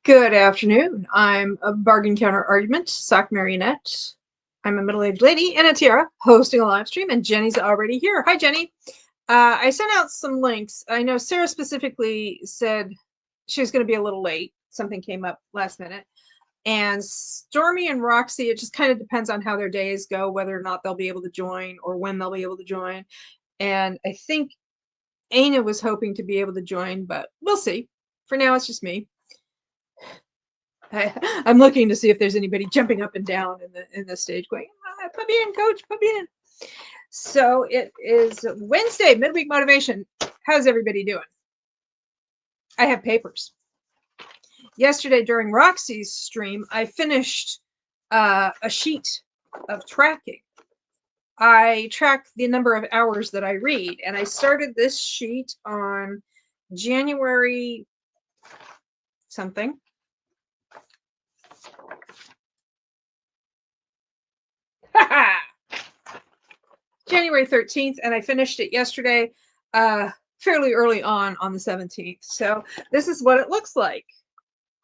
Good afternoon. I'm a bargain counter argument, sock marionette. I'm a middle-aged lady and a tiara hosting a live stream, and Jenny's already here. Hi, Jenny. I sent out some links. I know Sarah specifically said she was going to be a little late. Something came up last minute. And Stormy and Roxy, it just kind of depends on how their days go, whether or not they'll be able to join or when they'll be able to join. And I think Aina was hoping to be able to join, but we'll see. For now, it's just me. I'm looking to see if there's anybody jumping up and down in the stage going, put me in, coach, put me in. So it is Wednesday, midweek motivation. How's everybody doing? I have papers. Yesterday during Roxy's stream, I finished a sheet of tracking. I track the number of hours that I read, and I started this sheet on January something. January 13th, and I finished it yesterday, fairly early on the 17th. So this is what it looks like.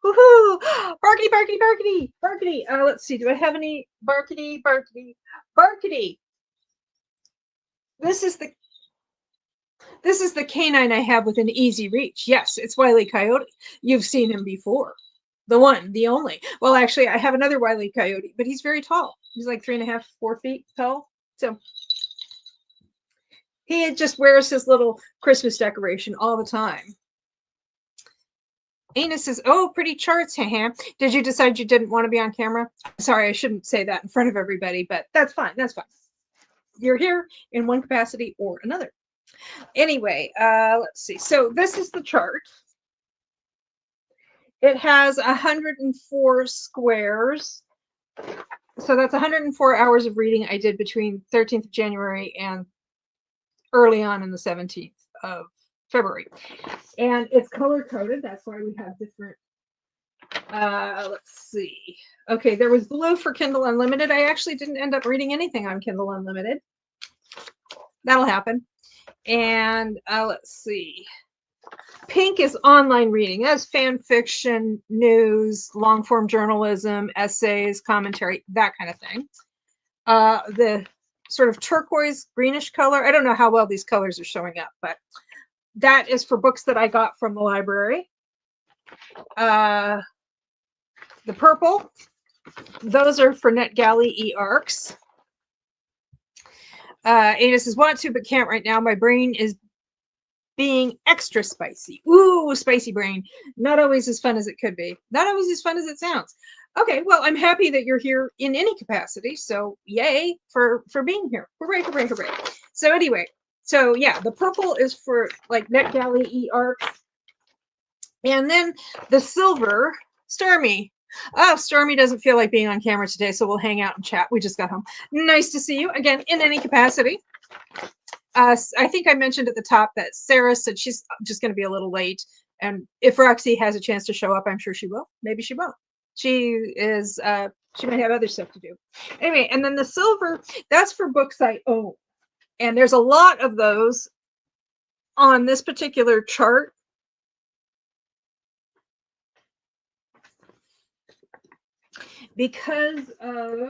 Woohoo! Barkity, barkity, barkity, barkity. Let's see. Do I have any barkity, barkity, barkity? This is the canine I have within easy reach. Yes, it's Wile E. Coyote. You've seen him before. The one, the only. Well, actually, I have another Wile E. Coyote, but he's very tall. He's like 3.5, 4 feet tall. So he just wears his little Christmas decoration all the time. Aina says, oh, pretty charts, haha. Did you decide you didn't want to be on camera? Sorry, I shouldn't say that in front of everybody, but that's fine. That's fine. You're here in one capacity or another. Anyway, let's see. So this is the chart. It has 104 squares. So that's 104 hours of reading I did between 13th of January and early on in the 17th of February. And it's color-coded. That's why we have different, let's see. Okay, there was blue for Kindle Unlimited. I actually didn't end up reading anything on Kindle Unlimited. That'll happen. And let's see. Pink is online reading. That's fan fiction, news, long-form journalism, essays, commentary, that kind of thing. The sort of turquoise greenish color. I don't know how well these colors are showing up, but that is for books that I got from the library. The purple, those are for NetGalley e-arcs. Ada says, want to, but can't right now. My brain is being extra spicy. Ooh, spicy brain. Not always as fun as it could be. Not always as fun as it sounds. Okay, well, I'm happy that you're here in any capacity. So yay for being here. Hooray, hooray, hooray. So anyway, so yeah, the purple is for like NetGalley e-arcs. And then the silver, Stormy. Oh, Stormy doesn't feel like being on camera today, so we'll hang out and chat. We just got home. Nice to see you again in any capacity. I think I mentioned at the top that Sarah said she's just going to be a little late. And if Roxy has a chance to show up, I'm sure she will. Maybe she won't. She is, she might have other stuff to do. Anyway, and then the silver, that's for books I own. And there's a lot of those on this particular chart. Because of,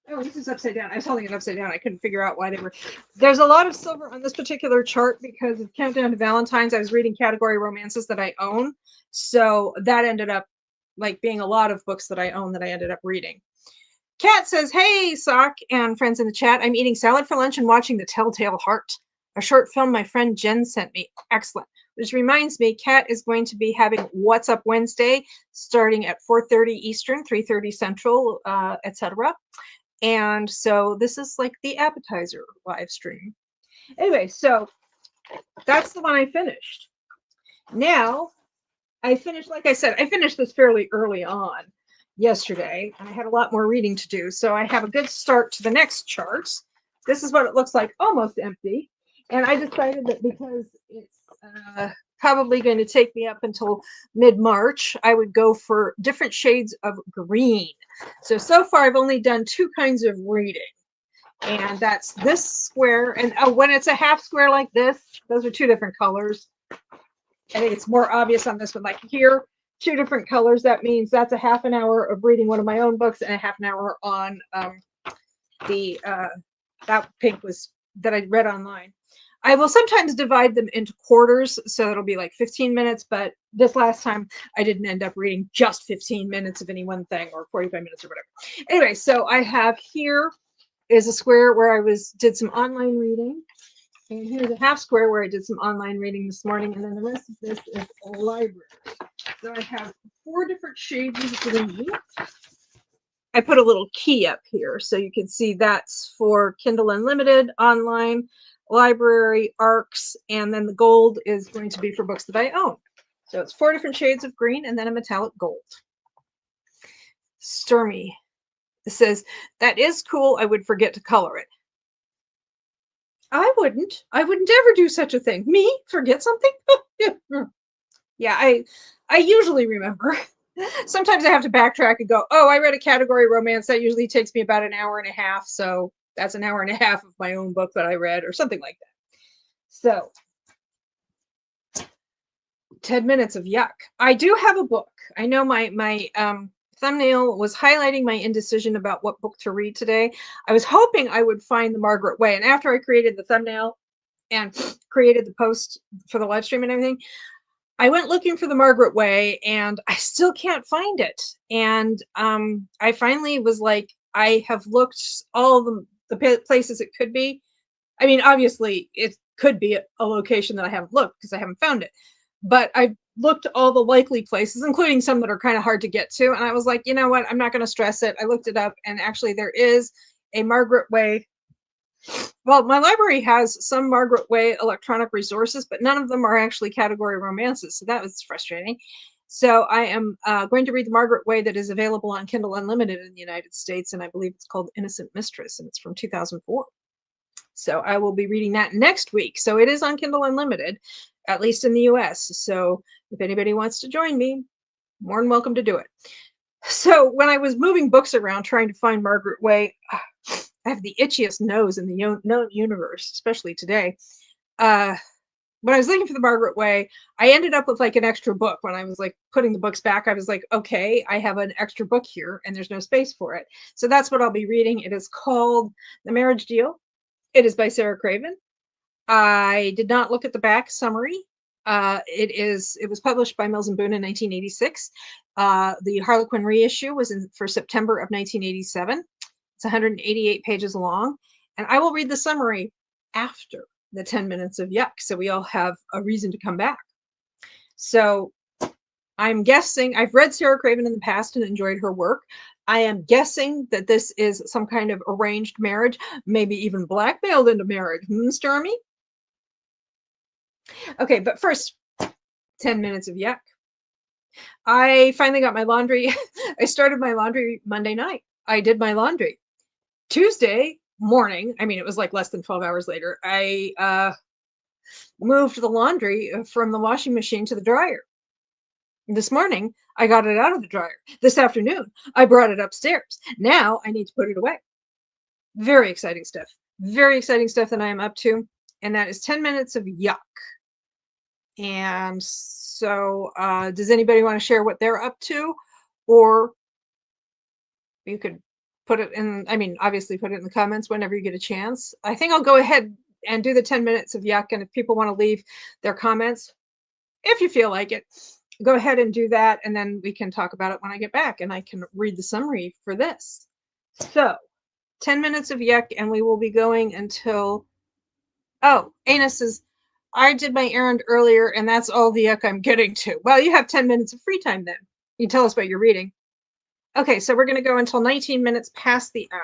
oh, this is upside down. I was holding it upside down. I couldn't figure out why they were. There's a lot of silver on this particular chart because of Countdown to Valentine's. I was reading category romances that I own. So that ended up like being a lot of books that I own that I ended up reading. Kat says, hey, Sock and friends in the chat. I'm eating salad for lunch and watching The Telltale Heart, a short film my friend Jen sent me. Excellent. Which reminds me, Kat is going to be having What's Up Wednesday starting at 4:30 Eastern, 3:30 Central, etc. And so this is like the appetizer live stream. Anyway, so that's the one I finished. Now, I finished, like I said, I finished this fairly early on yesterday. I had a lot more reading to do, so I have a good start to the next charts. This is what it looks like, almost empty. And I decided that because it's probably going to take me up until mid-March, I would go for different shades of green. So far I've only done 2 kinds of reading. And that's this square. And when it's a half square like this, those are 2 different colors. I think it's more obvious on this one. Like here, two different colors, that means that's a half an hour of reading one of my own books and a half an hour on the that pink was that I read online. I will sometimes divide them into quarters, so it'll be like 15 minutes, but this last time I didn't end up reading just 15 minutes of any one thing, or 45 minutes or whatever. Anyway, so I have here is a square where I did some online reading. And here's a half square where I did some online reading this morning, and then the rest of this is a library. So I have 4 different shades of green. I put a little key up here so you can see that's for Kindle Unlimited, online, library, ARCs, and then the gold is going to be for books that I own. So it's 4 different shades of green and then a metallic gold. Stormy says, that is cool. I would forget to color it. I wouldn't. I wouldn't ever do such a thing. Me? Forget something? Yeah, I usually remember. Sometimes I have to backtrack and go, oh, I read a category romance. That usually takes me about an hour and a half. So that's an hour and a half of my own book that I read or something like that. So 10 minutes of yuck. I do have a book. I know my thumbnail was highlighting my indecision about what book to read today. I was hoping I would find The Margaret Way. And after I created the thumbnail and created the post for the live stream and everything, I went looking for The Margaret Way and I still can't find it. And I finally was like, I have looked all the places it could be. I mean, obviously it could be a location that I haven't looked because I haven't found it. But I've looked all the likely places, including some that are kind of hard to get to. And I was like, you know what? I'm not going to stress it. I looked it up and actually there is a Margaret Way. Well, my library has some Margaret Way electronic resources, but none of them are actually category romances. So that was frustrating. So I am going to read The Margaret Way that is available on Kindle Unlimited in the United States. And I believe it's called Innocent Mistress and it's from 2004. So I will be reading that next week. So it is on Kindle Unlimited, at least in the US. So if anybody wants to join me, more than welcome to do it. So when I was moving books around trying to find Margaret Way, I have the itchiest nose in the known universe, especially today. When I was looking for The Margaret Way, I ended up with like an extra book. When I was like putting the books back, I was like, okay, I have an extra book here and there's no space for it. So that's what I'll be reading. It is called The Marriage Deal. It is by Sarah Craven. I did not look at the back summary. It was published by Mills and Boon in 1986. The Harlequin reissue was for September of 1987. It's 188 pages long, and I will read the summary after the 10 minutes of yuck, so we all have a reason to come back. So I'm guessing, I've read Sarah Craven in the past and enjoyed her work. I am guessing that this is some kind of arranged marriage, maybe even blackmailed into marriage. Stormy? Okay, but first, 10 minutes of yuck. I finally got my laundry. I started my laundry Monday night. I did my laundry. Tuesday morning, I mean, it was like less than 12 hours later, I moved the laundry from the washing machine to the dryer. This morning, I got it out of the dryer. This afternoon, I brought it upstairs. Now I need to put it away. Very exciting stuff. Very exciting stuff that I am up to. And that is 10 minutes of yuck. And so does anybody want to share what they're up to? Or you could put it in, I mean, obviously put it in the comments whenever you get a chance. I think I'll go ahead and do the 10 minutes of yuck. And if people want to leave their comments, if you feel like it, go ahead and do that. And then we can talk about it when I get back and I can read the summary for this. So 10 minutes of yuck and we will be going until, oh, Anus says, I did my errand earlier and that's all the yuck I'm getting to. Well, you have 10 minutes of free time then. You can tell us what you're reading. Okay, so we're going to go until 19 minutes past the hour.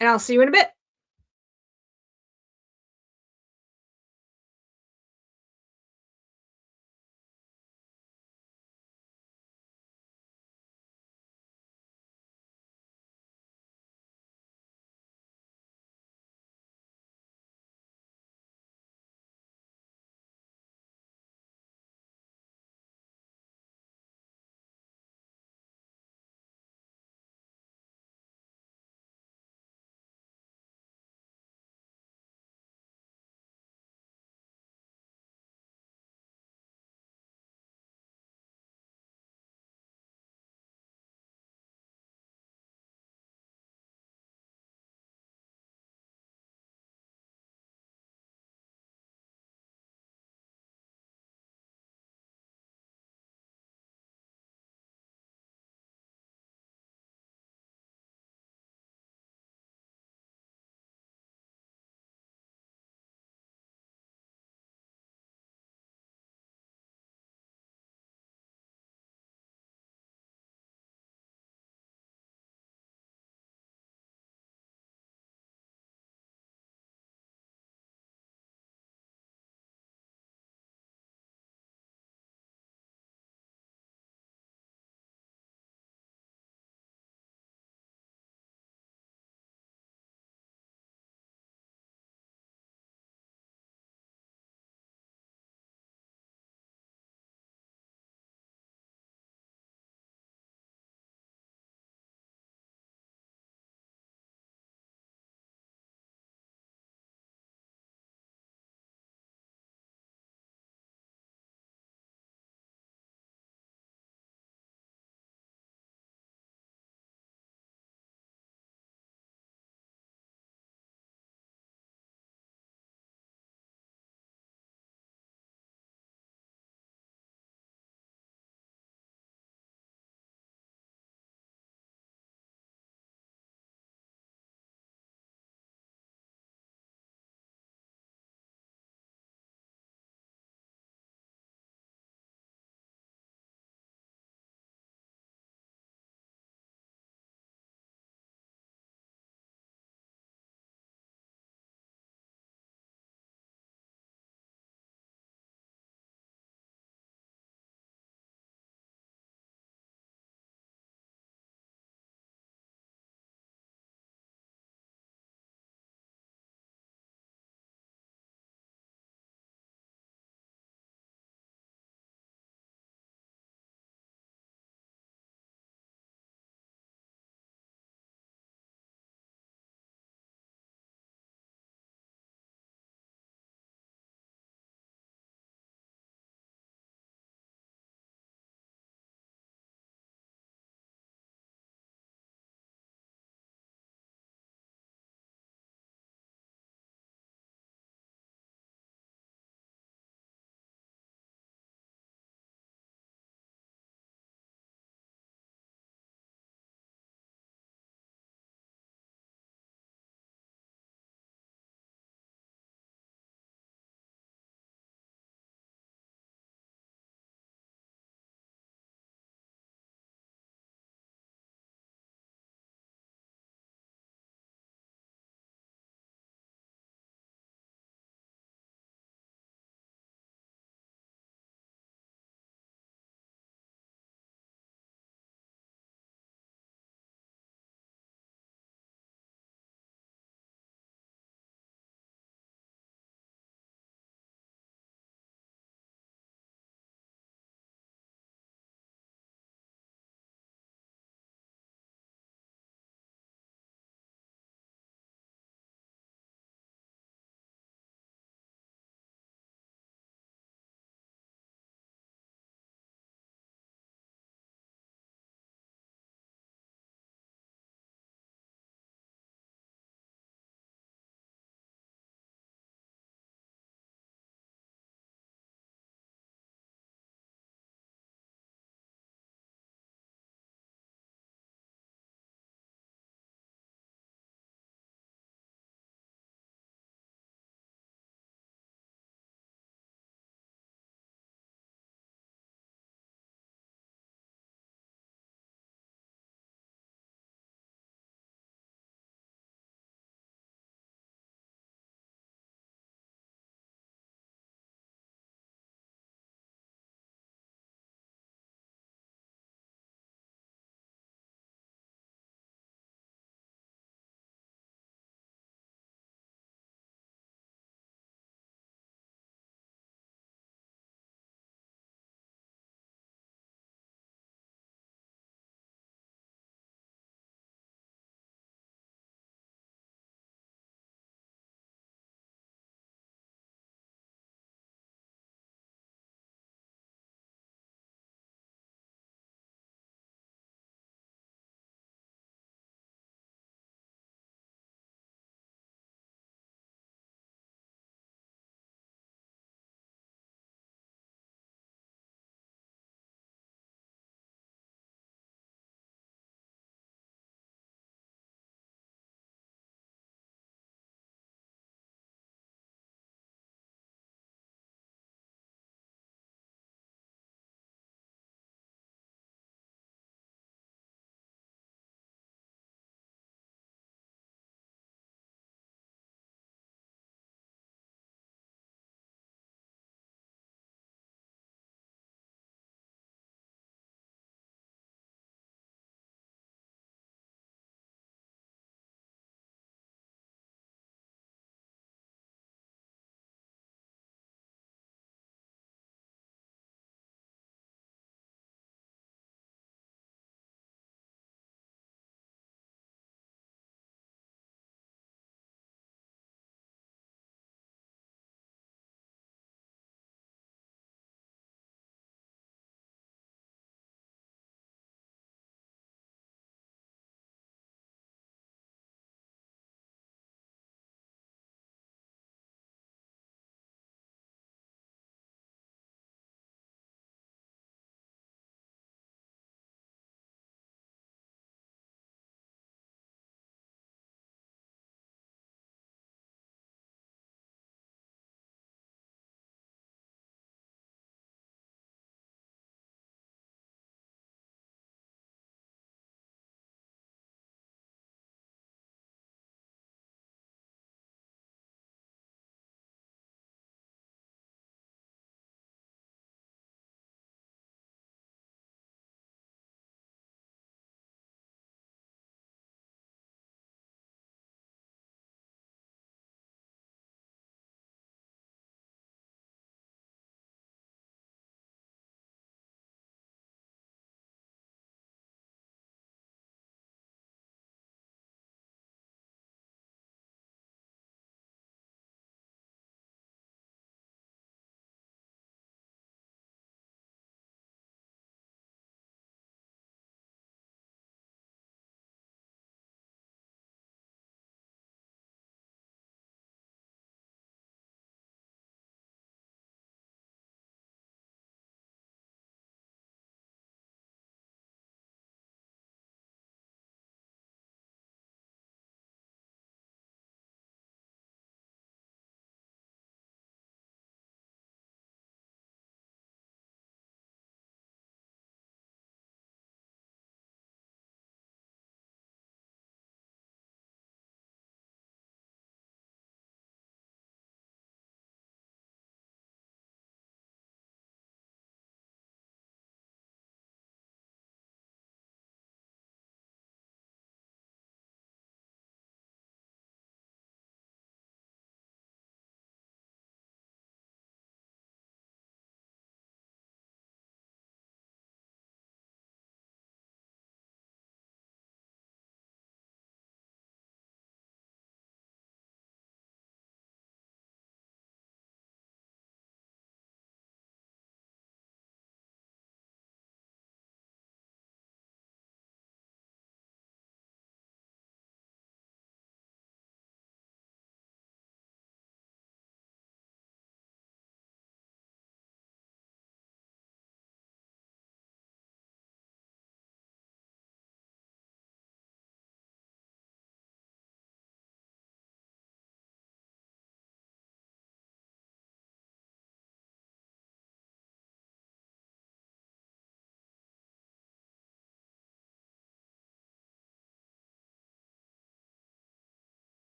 And I'll see you in a bit.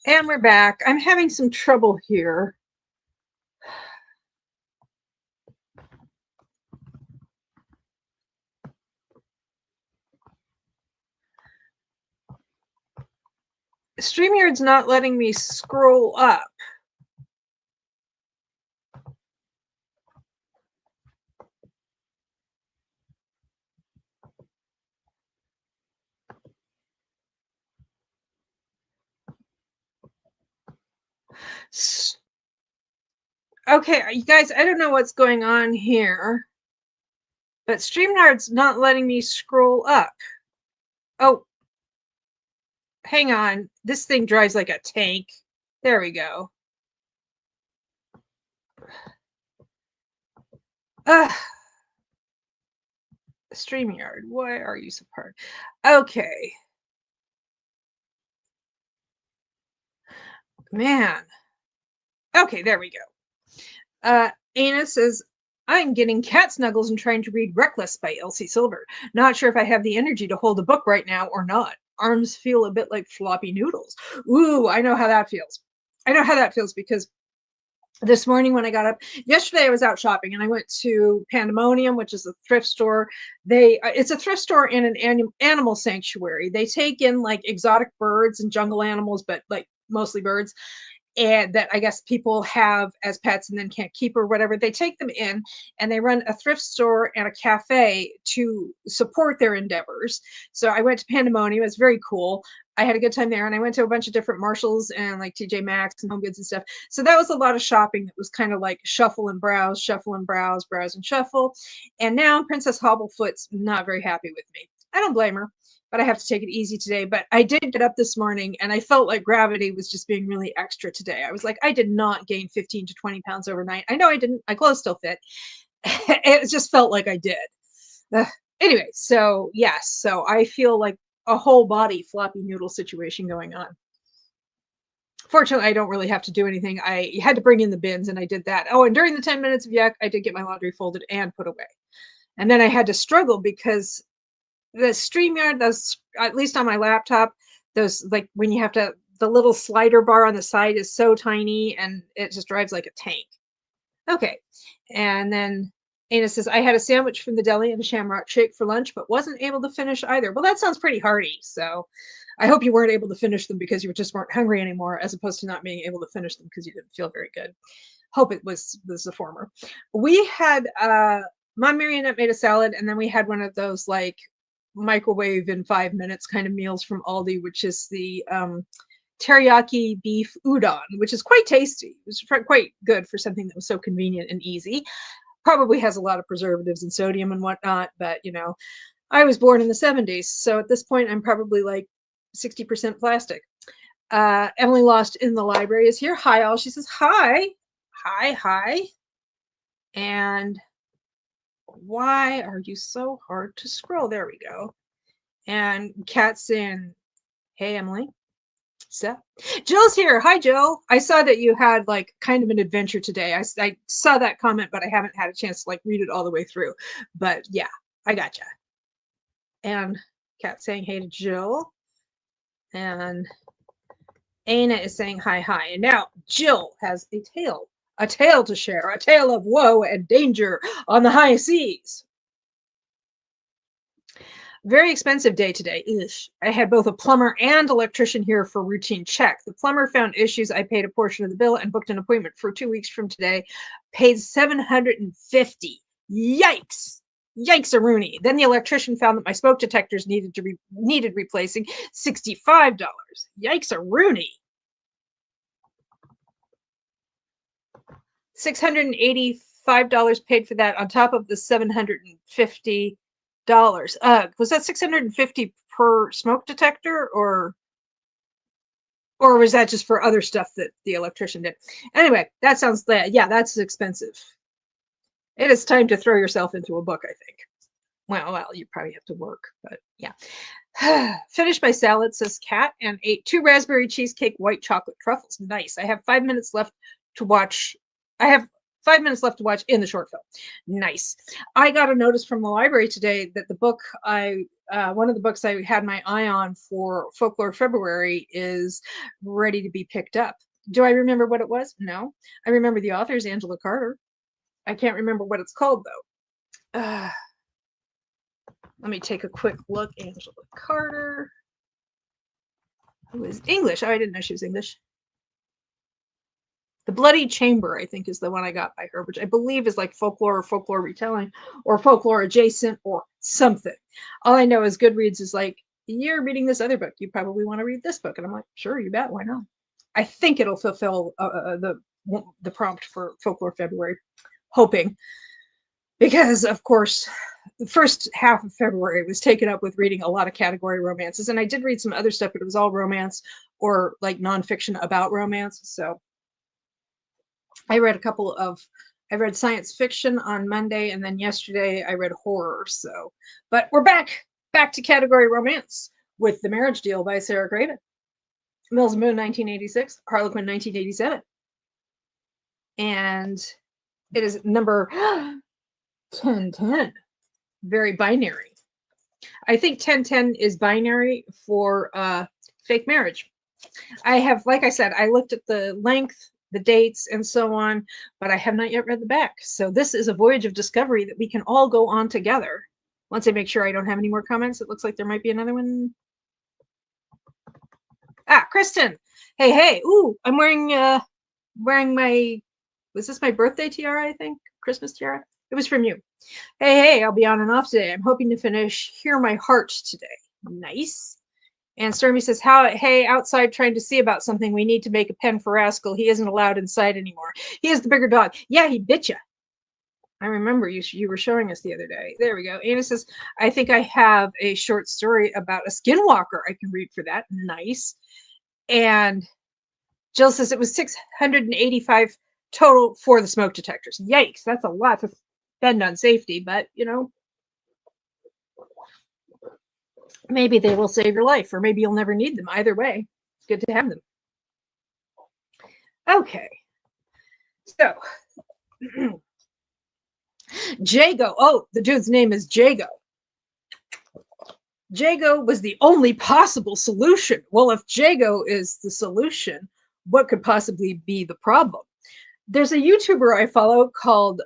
And we're back. I'm having some trouble here. StreamYard's not letting me scroll up. Okay, you guys, I don't know what's going on here, but StreamYard's not letting me scroll up. Oh, hang on. This thing drives like a tank. There we go. StreamYard, why are you so hard? Okay. Man. Okay, there we go. Anna says, I'm getting cat snuggles and trying to read Reckless by Elsie Silver. Not sure if I have the energy to hold a book right now or not. Arms feel a bit like floppy noodles. Ooh, I know how that feels. I know how that feels because this morning when I got up, yesterday I was out shopping and I went to Pandemonium, which is a thrift store. It's a thrift store in an animal sanctuary. They take in like exotic birds and jungle animals, but like mostly birds, and that I guess people have as pets and then can't keep or whatever. They take them in and they run a thrift store and a cafe to support their endeavors. So I went to Pandemonium. It's very cool. I had a good time there, and I went to a bunch of different Marshalls and like TJ Maxx and Home Goods and stuff. So that was a lot of shopping that was kind of like shuffle and browse, browse and shuffle. And now Princess Hobblefoot's not very happy with me. I don't blame her, but I have to take it easy today. But I did get up this morning and I felt like gravity was just being really extra today. I was like, I did not gain 15 to 20 pounds overnight. I know I didn't. My clothes still fit. It just felt like I did. Anyway, so yes, so I feel like a whole body floppy noodle situation going on. Fortunately, I don't really have to do anything. I had to bring in the bins and I did that. Oh, and during the 10 minutes of yuck, I did get my laundry folded and put away. And then I had to struggle because the StreamYard, those, at least on my laptop, those like when you have to, the little slider bar on the side is so tiny and it just drives like a tank. Okay. And then Ana says, I had a sandwich from the deli and a shamrock shake for lunch, but wasn't able to finish either. Well, that sounds pretty hearty. So I hope you weren't able to finish them because you just weren't hungry anymore, as opposed to not being able to finish them because you didn't feel very good. Hope it was the former. We had Mom Marionette made a salad, and then we had one of those like microwave in 5 minutes kind of meals from Aldi, which is the teriyaki beef udon, which is quite tasty. It was quite good for something that was so convenient and easy. Probably has a lot of preservatives and sodium and whatnot, but you know, I was born in the 70s, so at this point I'm probably like 60% plastic. Emily Lost in the Library is here. Hi all. She says hi. Hi. And why are you so hard to scroll? There we go. And Kat's in, hey Emily. So Jill's here. Hi Jill. I saw that you had like kind of an adventure today. I saw that comment, but I haven't had a chance to like read it all the way through. But yeah, I gotcha. And Kat saying hey to Jill. And Ana is saying hi. And now Jill has a tale to share, a tale of woe and danger on the high seas. Very expensive day today. Ish. I had both a plumber and electrician here for routine check. The plumber found issues. I paid a portion of the bill and booked an appointment for 2 weeks from today. Paid $750. Yikes. Yikes-a-rooney. Then the electrician found that my smoke detectors needed replacing. $65. Yikes-a-rooney. $685 paid for that on top of the $750. Was that $650 per smoke detector, or was that just for other stuff that the electrician did? Anyway, that sounds, yeah, that's expensive. It is time to throw yourself into a book, I think. Well, you probably have to work, but yeah. Finished my salad, says Kat, and ate 2 raspberry cheesecake white chocolate truffles. Nice. I have 5 minutes left to watch. I have 5 minutes left to watch in the short film. Nice. I got a notice from the library today that the book one of the books I had my eye on for Folklore February is ready to be picked up. Do I remember what it was? No. I remember the author is Angela Carter. I can't remember what it's called though. Let me take a quick look. Angela Carter, who is English. Oh, I didn't know she was English. The Bloody Chamber, I think, is the one I got by her, which I believe is like folklore or folklore retelling or folklore adjacent or something. All I know is Goodreads is like, you're reading this other book. You probably want to read this book. And I'm like, sure, you bet. Why not? I think it'll fulfill the prompt for Folklore February, hoping. Because, of course, the first half of February was taken up with reading a lot of category romances. And I did read some other stuff, but it was all romance or like nonfiction about romance. So I read I read science fiction on Monday, and then yesterday I read horror. So, but we're back to category romance with The Marriage Deal by Sarah Craven. Mills and Moon, 1986, Harlequin, 1987. And it is number 1010. Very binary. I think 1010 is binary for fake marriage. I have, like I said, I looked at the length, the dates, and so on, but I have not yet read the back. So this is a voyage of discovery that we can all go on together. Once I make sure I don't have any more comments, it looks like there might be another one. Kristen. Hey. Ooh, I'm wearing my, was this my birthday tiara, I think? Christmas tiara? It was from you. Hey, I'll be on and off today. I'm hoping to finish Hear My Heart today. Nice. And Stormy says, hey, outside trying to see about something. We need to make a pen for Rascal. He isn't allowed inside anymore. He is the bigger dog. Yeah, he bit you. I remember you were showing us the other day. There we go. Anna says, I think I have a short story about a skinwalker I can read for that. Nice. And Jill says it was $685 total for the smoke detectors. Yikes, that's a lot to spend on safety, but maybe they will save your life, or maybe you'll never need them. Either way, it's good to have them. Okay. So, Jago. Oh, the dude's name is Jago. Jago was the only possible solution. Well, if Jago is the solution, what could possibly be the problem? There's a YouTuber I follow called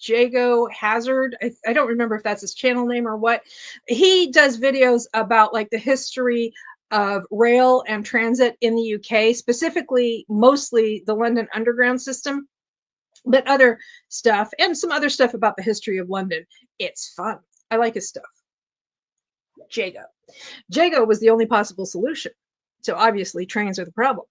Jago Hazard. I don't remember if that's his channel name or what. He does videos about like the history of rail and transit in the UK, specifically mostly the London Underground system, but other stuff and some other stuff about the history of London. It's fun. I like his stuff. Jago was the only possible solution. So obviously trains are the problem.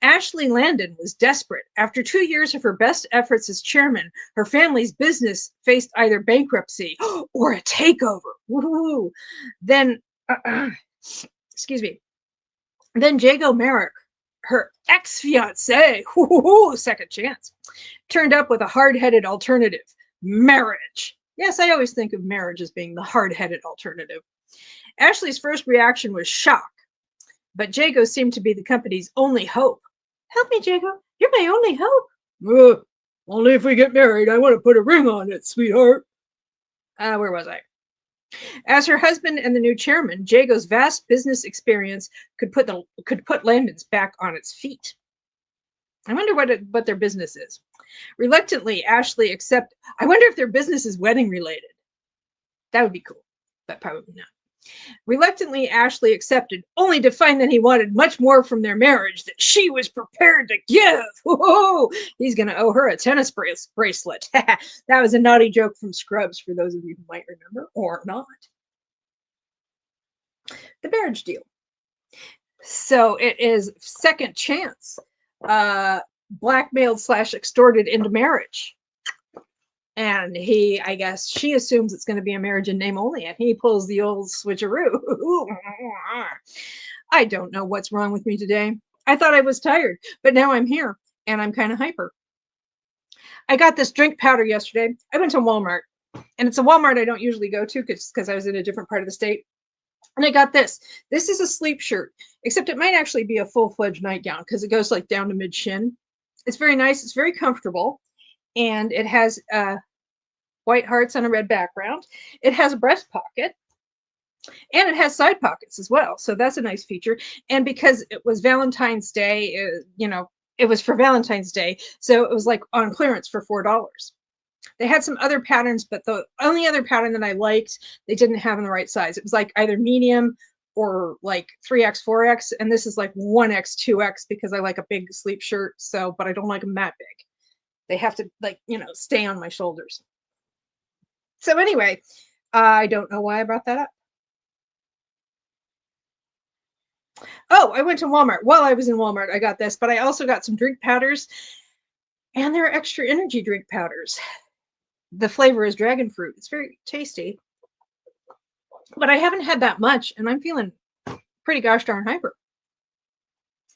Ashley Landon was desperate. After 2 years of her best efforts as chairman, her family's business faced either bankruptcy or a takeover. Woo-hoo. Then, excuse me. Then Jago Merrick, her ex-fiance, second chance, turned up with a hard-headed alternative, marriage. Yes, I always think of marriage as being the hard-headed alternative. Ashley's first reaction was shock, but Jago seemed to be the company's only hope. Help me, Jago. You're my only hope. Only if we get married. I want to put a ring on it, sweetheart. Where was I? As her husband and the new chairman, Jago's vast business experience could put Landon's back on its feet. I wonder what their business is. Reluctantly, Ashley accepted. I wonder if their business is wedding related. That would be cool, but probably not. Reluctantly, Ashley accepted, only to find that he wanted much more from their marriage that she was prepared to give. Whoa! He's going to owe her a tennis bracelet. That was a naughty joke from Scrubs, for those of you who might remember, or not. The Marriage Deal. So it is second chance. Blackmailed / extorted into marriage. And I guess she assumes it's going to be a marriage in name only, and he pulls the old switcheroo. I don't know what's wrong with me today. I thought I was tired, but now I'm here, and I'm kind of hyper. I got this drink powder yesterday. I went to Walmart, and it's a Walmart I don't usually go to because I was in a different part of the state. And I got this. This is a sleep shirt, except it might actually be a full-fledged nightgown because it goes like down to mid-shin. It's very nice. It's very comfortable, and it has white hearts on a red background. It has a breast pocket, and it has side pockets as well. So that's a nice feature. And because it was Valentine's Day, it was for Valentine's Day, so it was like on clearance for $4. They had some other patterns, but the only other pattern that I liked, they didn't have in the right size. It was like either medium or like 3X, 4X, and this is like 1X, 2X because I like a big sleep shirt. So, but I don't like them that big. They have to like, stay on my shoulders. So anyway, I don't know why I brought that up. Oh, I went to Walmart. While I was in Walmart, I got this, but I also got some drink powders, and they're extra energy drink powders. The flavor is dragon fruit. It's very tasty, but I haven't had that much, and I'm feeling pretty gosh darn hyper.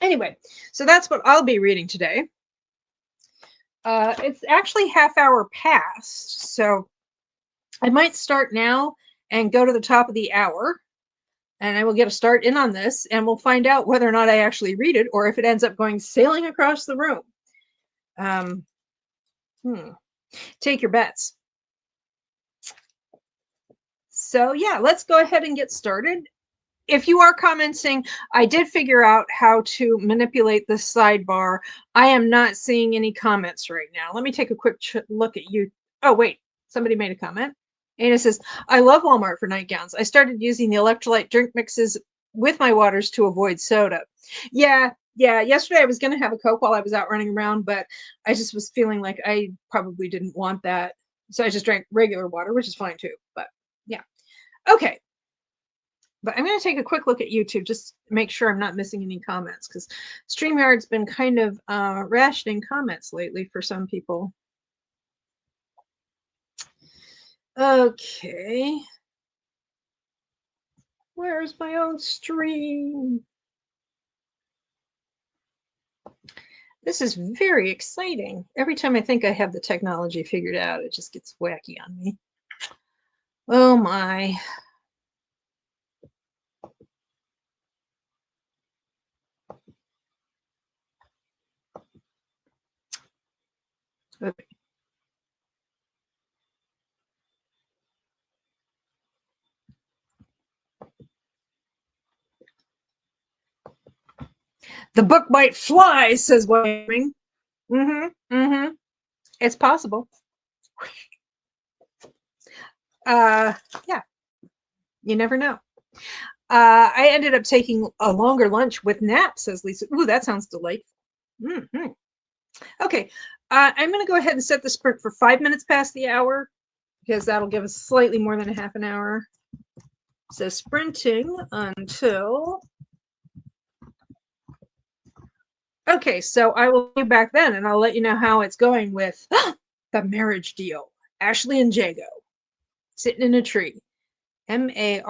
Anyway, so that's what I'll be reading today. It's actually half hour past, so I might start now and go to the top of the hour, and I will get a start in on this, and we'll find out whether or not I actually read it or if it ends up going sailing across the room. Um, Take your bets. So yeah, let's go ahead and get started. If you are commenting, I did figure out how to manipulate the sidebar. I am not seeing any comments right now. Let me take a quick look at you. Oh, wait, somebody made a comment. Ana says, I love Walmart for nightgowns. I started using the electrolyte drink mixes with my waters to avoid soda. Yeah, yesterday I was going to have a Coke while I was out running around, but I just was feeling like I probably didn't want that. So I just drank regular water, which is fine too. But yeah. Okay. But I'm going to take a quick look at YouTube just to make sure I'm not missing any comments, because StreamYard's been kind of rationing comments lately for some people. Okay. Where's my own stream? This is very exciting. Every time I think I have the technology figured out, it just gets wacky on me. Oh my. Okay. The book might fly, says Wyoming. It's possible. Yeah, you never know. I ended up taking a longer lunch with naps, says Lisa. Ooh, that sounds delightful. Mm-hmm. Okay, I'm going to go ahead and set the sprint for 5 minutes past the hour, because that'll give us slightly more than a half an hour. So sprinting until... Okay, so I will be back then, and I'll let you know how it's going with the marriage deal. Ashley and Jago sitting in a tree. Marrying.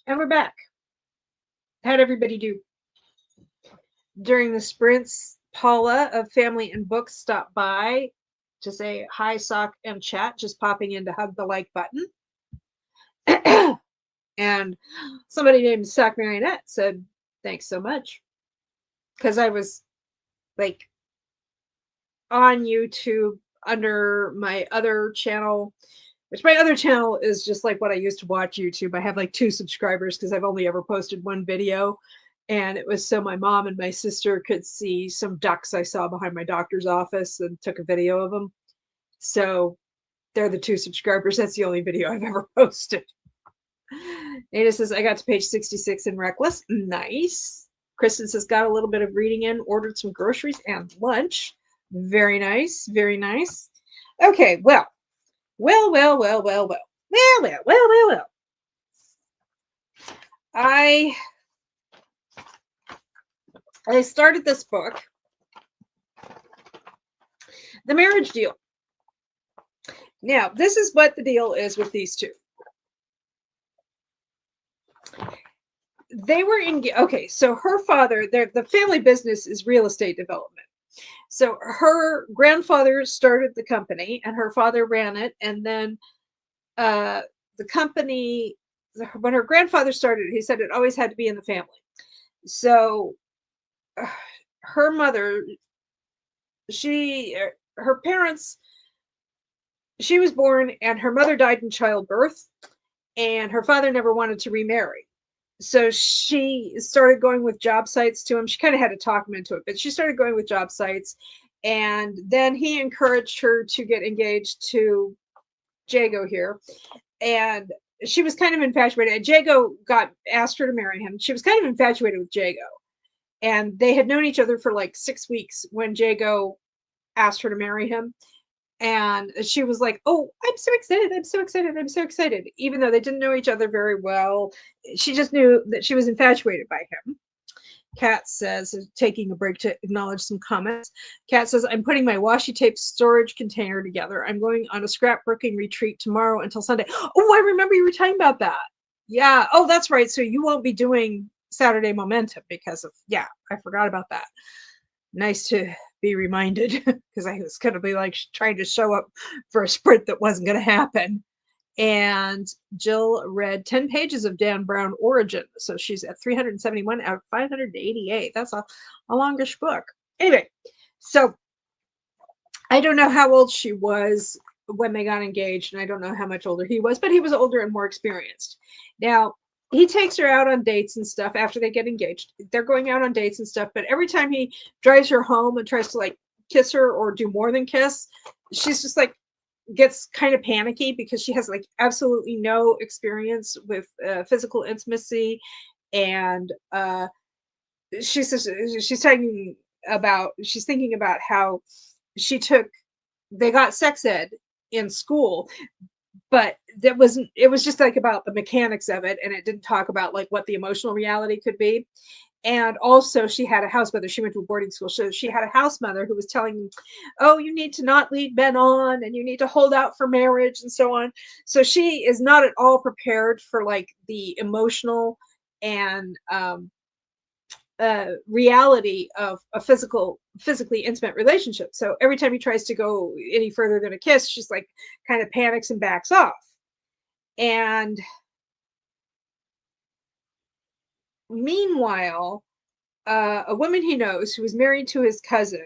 And we're back. How'd everybody do? During the sprints, Paula of Family and Books stopped by to say hi, sock, and chat, just popping in to hug the like button. And somebody named Sock Marionette said, thanks so much. Because I was like on YouTube under my other channel, which my other channel is just like what I used to watch YouTube. I have like 2 subscribers because I've only ever posted 1 video. And it was so my mom and my sister could see some ducks I saw behind my doctor's office and took a video of them. So they're the 2 subscribers. That's the only video I've ever posted. Ada says, I got to page 66 in Reckless. Nice. Kristen says, got a little bit of reading in, ordered some groceries and lunch. Very nice. Very nice. Okay, well. I started this book, The Marriage Deal. Now, this is what the deal is with these 2. They were in, okay, so her father, the family business is real estate development. So her grandfather started the company and her father ran it. And then the company, when her grandfather started, he said it always had to be in the family. So her mother, her parents, she was born and her mother died in childbirth and her father never wanted to remarry. So she started going with job sites to him. She kind of had to talk him into it, but she started going with job sites. And then he encouraged her to get engaged to Jago here. And she was kind of infatuated. And Jago asked her to marry him. She was kind of infatuated with Jago. And they had known each other for like 6 weeks when Jago asked her to marry him. And she was like, oh, I'm so excited. I'm so excited. I'm so excited. Even though they didn't know each other very well, she just knew that she was infatuated by him. Kat says, taking a break to acknowledge some comments. Kat says, I'm putting my washi tape storage container together. I'm going on a scrapbooking retreat tomorrow until Sunday. Oh, I remember you were talking about that. Yeah. Oh, that's right. So you won't be doing Saturday Momentum because of, yeah, I forgot about that. Nice to be reminded because I was going to be like trying to show up for a sprint that wasn't going to happen. And Jill read 10 pages of Dan Brown Origin. So she's at 371 out of 588. That's a longish book. Anyway, so I don't know how old she was when they got engaged, and I don't know how much older he was, but he was older and more experienced. Now, he takes her out on dates and stuff after they get engaged. They're going out on dates and stuff, but every time he drives her home and tries to like kiss her or do more than kiss, she's just like gets kind of panicky because she has like absolutely no experience with physical intimacy. And she says she's thinking about how they got sex ed in school, but it was just like about the mechanics of it, and it didn't talk about like what the emotional reality could be. And also she had a house mother. She went to a boarding school. So she had a house mother who was telling me, oh, you need to not lead men on and you need to hold out for marriage and so on. So she is not at all prepared for like the emotional and reality of a physically intimate relationship. So every time he tries to go any further than a kiss, she's like kind of panics and backs off. And meanwhile, a woman he knows who was married to his cousin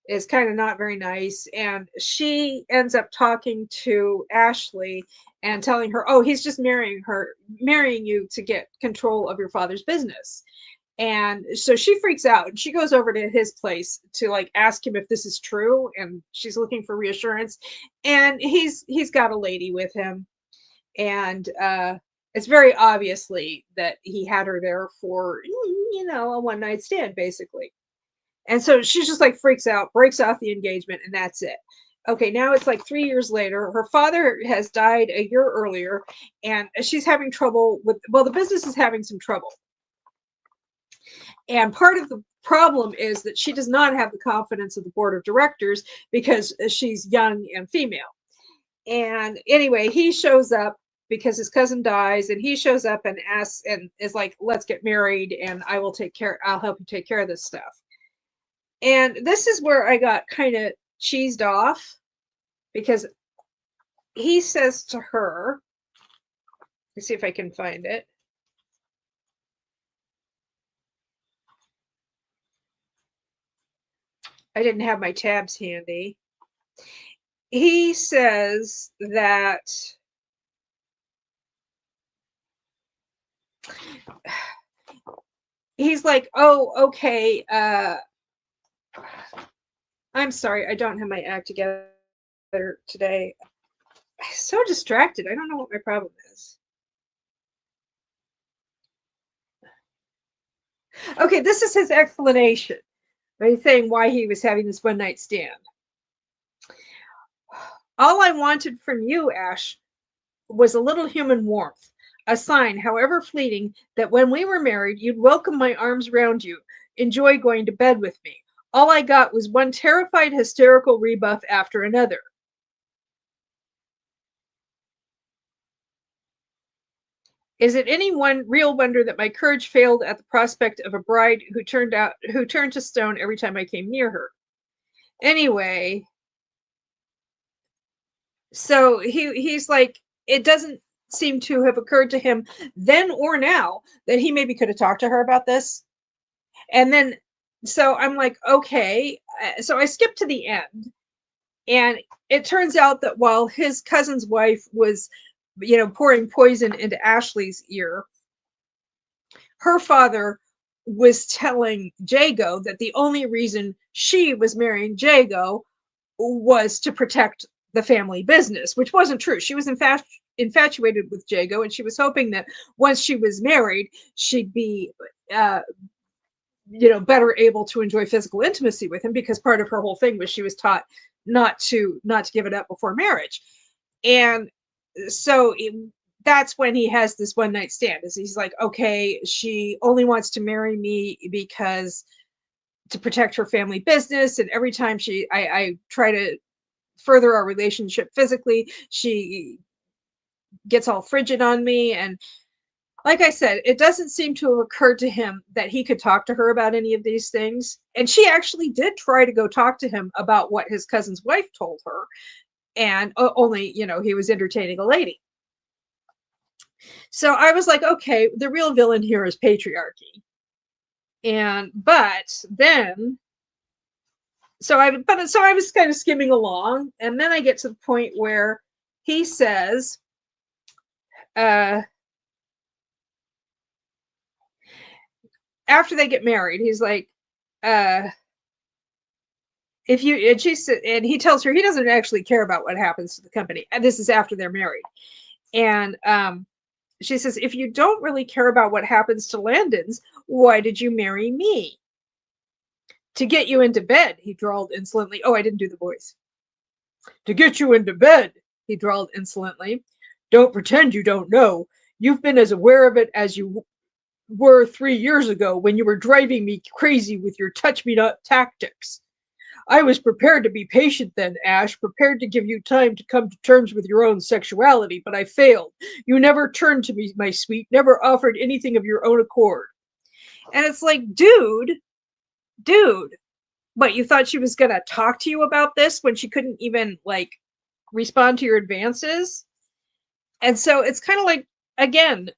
is kind of not very nice. And she ends up talking to Ashley and telling her, oh, he's just marrying you to get control of your father's business. And so she freaks out and she goes over to his place to like ask him if this is true. And she's looking for reassurance. And he's got a lady with him. And it's very obviously that he had her there for, a one night stand, basically. And so she's just like freaks out, breaks off the engagement, and that's it. Okay, now it's like 3 years later. Her father has died a year earlier, and she's having trouble the business is having some trouble. And part of the problem is that she does not have the confidence of the board of directors because she's young and female. And anyway, he shows up because his cousin dies, and he shows up and asks and is like, let's get married, and I'll help you take care of this stuff. And this is where I got kind of cheesed off, because he says to her, let's see if I can find it. I didn't have my tabs handy. He says that he's like, oh, okay, I'm sorry, I don't have my act together today. I'm so distracted. I don't know what my problem is. Okay, this is his explanation. He's saying why he was having this one night stand. All I wanted from you, Ash, was a little human warmth, a sign, however fleeting, that when we were married, you'd welcome my arms round you, enjoy going to bed with me. All I got was one terrified, hysterical rebuff after another. Is it any one real wonder that my courage failed at the prospect of a bride who turned to stone every time I came near her? Anyway, so he's like, it doesn't seem to have occurred to him then or now that he maybe could have talked to her about this. And then, so I'm like, okay. So I skipped to the end, and it turns out that while his cousin's wife was, pouring poison into Ashley's ear, her father was telling Jago that the only reason she was marrying Jago was to protect the family business, which wasn't true. She was infatuated with Jago, and she was hoping that once she was married, she'd be, better able to enjoy physical intimacy with him, because part of her whole thing was she was taught not to give it up before marriage. And so that's when he has this one night stand. Is he's like, okay, she only wants to marry me because to protect her family business, and every time I try to further our relationship physically, she gets all frigid on me. And like I said, it doesn't seem to have occurred to him that he could talk to her about any of these things. And she actually did try to go talk to him about what his cousin's wife told her. And only, he was entertaining a lady. So I was like, okay, the real villain here is patriarchy. But then, so I was kind of skimming along, and then I get to the point where he says, after they get married, he's like, if you, and he tells her he doesn't actually care about what happens to the company. And this is after they're married. And she says, if you don't really care about what happens to Landon's, why did you marry me? To get you into bed, he drawled insolently. Oh, I didn't do the voice. To get you into bed, he drawled insolently. Don't pretend you don't know. You've been as aware of it as you were 3 years ago when you were driving me crazy with your touch-me-not tactics. I was prepared to be patient then, Ash, prepared to give you time to come to terms with your own sexuality, but I failed. You never turned to me, my sweet, never offered anything of your own accord. And it's like, dude, what, you thought she was going to talk to you about this when she couldn't even, like, respond to your advances? And so it's kind of like, again,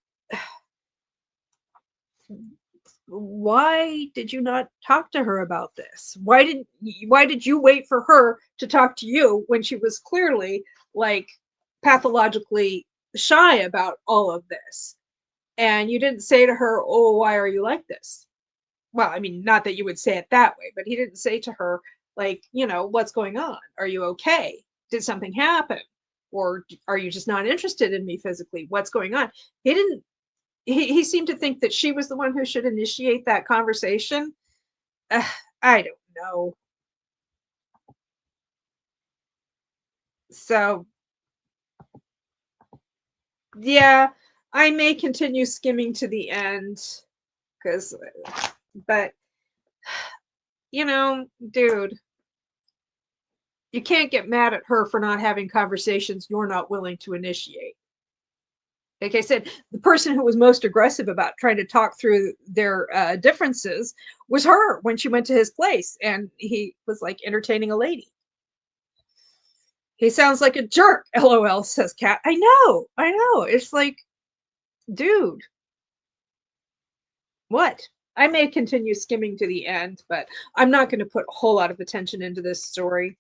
why did you not talk to her about this? Why did you wait for her to talk to you when she was clearly, like, pathologically shy about all of this? And you didn't say to her, oh, why are you like this? Well, I mean, not that you would say it that way, but he didn't say to her, like, what's going on? Are you okay? Did something happen? Or are you just not interested in me physically? What's going on? He didn't. He seemed to think that she was the one who should initiate that conversation. I don't know. So, yeah, I may continue skimming to the end, but, dude, you can't get mad at her for not having conversations you're not willing to initiate. like I said, the person who was most aggressive about trying to talk through their differences was her when she went to his place, and he was like entertaining a lady. He sounds like a jerk. LOL, says Kat. I know. It's like, dude, what? I may continue skimming to the end, but I'm not going to put a whole lot of attention into this story.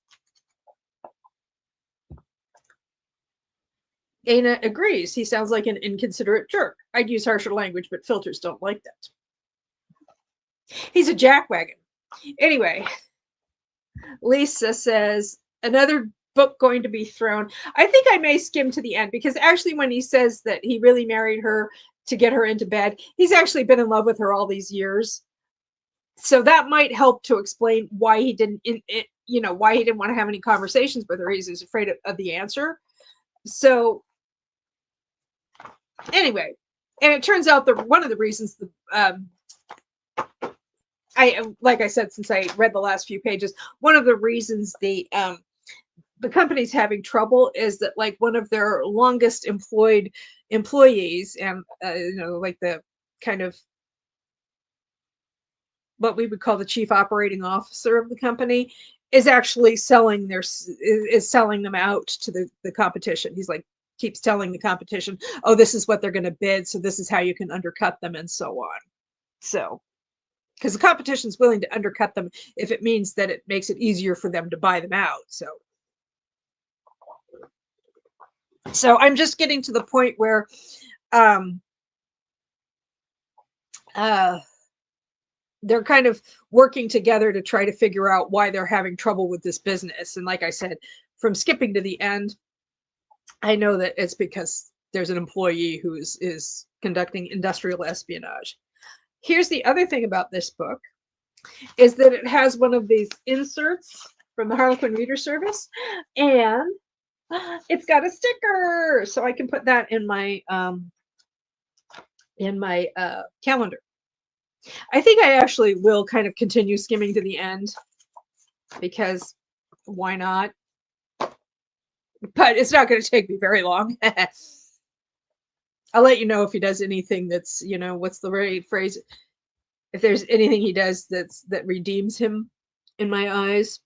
Ana agrees. He sounds like an inconsiderate jerk. I'd use harsher language, but filters don't like that. He's a jackwagon. Anyway, Lisa says, another book going to be thrown. I think I may skim to the end, because actually when he says that he really married her to get her into bed, he's actually been in love with her all these years. So that might help to explain why he didn't, why he didn't want to have any conversations with her. He's afraid of the answer. So anyway, and it turns out that one of the reasons like I said, since I read the last few pages, one of the reasons the company's having trouble is that, like, one of their longest employed employees, and like the kind of what we would call the chief operating officer of the company, is actually selling them out to the competition. He's like, keeps telling the competition, oh, this is what they're going to bid, so this is how you can undercut them, and so on. So, because the competition's willing to undercut them if it means that it makes it easier for them to buy them out. So I'm just getting to the point where they're kind of working together to try to figure out why they're having trouble with this business. And like I said, from skipping to the end, I know that it's because there's an employee who is conducting industrial espionage. Here's the other thing about this book, is that it has one of these inserts from the Harlequin Reader Service, and it's got a sticker, so I can put that in my calendar. I think I actually will kind of continue skimming to the end, because why not? But it's not going to take me very long. I'll let you know if he does anything that's, what's the right phrase? If there's anything he does that redeems him in my eyes.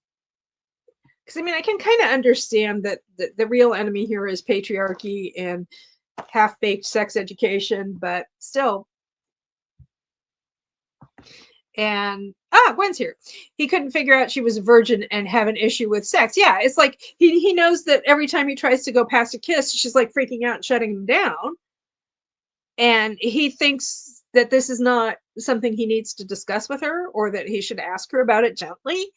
Because, I mean, I can kind of understand that the real enemy here is patriarchy and half-baked sex education, but still. And Gwen's here. He couldn't figure out she was a virgin and have an issue with sex. Yeah, it's like he knows that every time he tries to go past a kiss, she's like freaking out and shutting him down. And he thinks that this is not something he needs to discuss with her, or that he should ask her about it gently,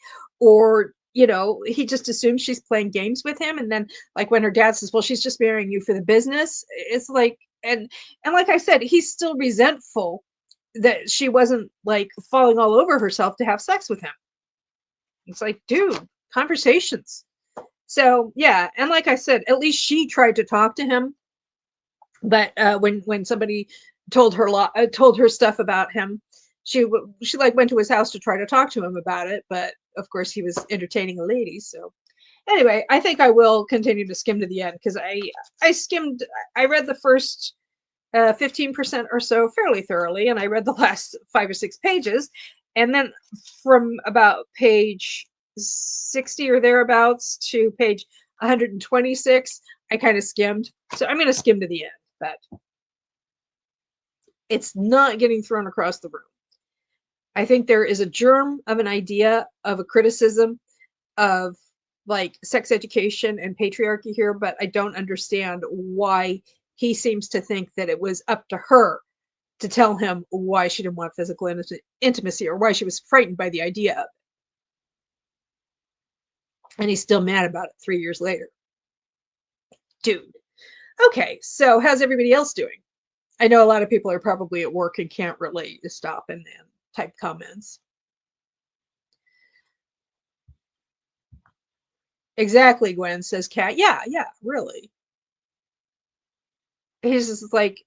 or he just assumes she's playing games with him. And then, like, when her dad says, well, she's just marrying you for the business, it's like, and like I said, he's still resentful that she wasn't like falling all over herself to have sex with him. It's like, dude, conversations. So yeah, and like I said, at least she tried to talk to him. But when somebody told her stuff about him, she like went to his house to try to talk to him about it. But of course, he was entertaining a lady. So anyway, I think I will continue to skim to the end, because I read the first 15% or so fairly thoroughly, and I read the last 5 or 6 pages, and then from about page 60 or thereabouts to page 126, I kind of skimmed. So I'm going to skim to the end, but it's not getting thrown across the room. I think there is a germ of an idea of a criticism of, like, sex education and patriarchy here, but I don't understand why he seems to think that it was up to her to tell him why she didn't want physical intimacy, or why she was frightened by the idea of it. And he's still mad about it 3 years later. Dude. Okay, so how's everybody else doing? I know a lot of people are probably at work and can't relate to stop and type comments. Exactly, Gwen, says Kat. Yeah, really. He's just like,